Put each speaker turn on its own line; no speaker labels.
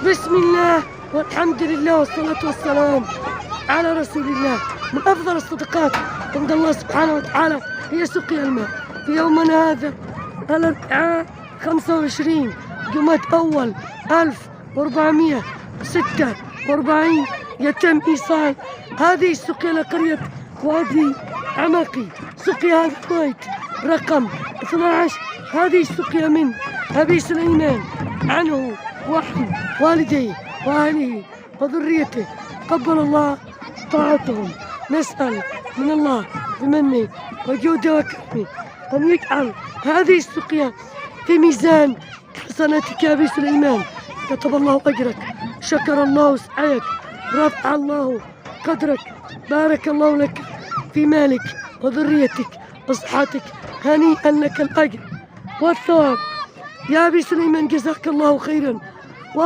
بسم الله والحمد لله والصلاة والسلام على رسول الله. من أفضل الصدقات عند الله سبحانه وتعالى هي سقيا الماء. في يومنا هذا الأربعاء 25 جماد أول 1446 يتم إيصال هذه السقيا إلى قرية وادي عمقي. سقيا هذا الماء رقم 12. هذه السقيا من أبي سليمان عنه وعن والديه وأهله وذريته، قبل الله طاعتهم. نسأل من الله بمنه وجوده وكرمه أن يجعل هذه السقيا في ميزان حسناتك يا أبي سليمان، كتب الله أجرك، شكر الله سعيك، رفع الله قدرك، بارك الله لك في مالك وذريتك وصحتك، هنيئا لك الأجر والثواب يا أبي سليمان، جزاك الله خيرا.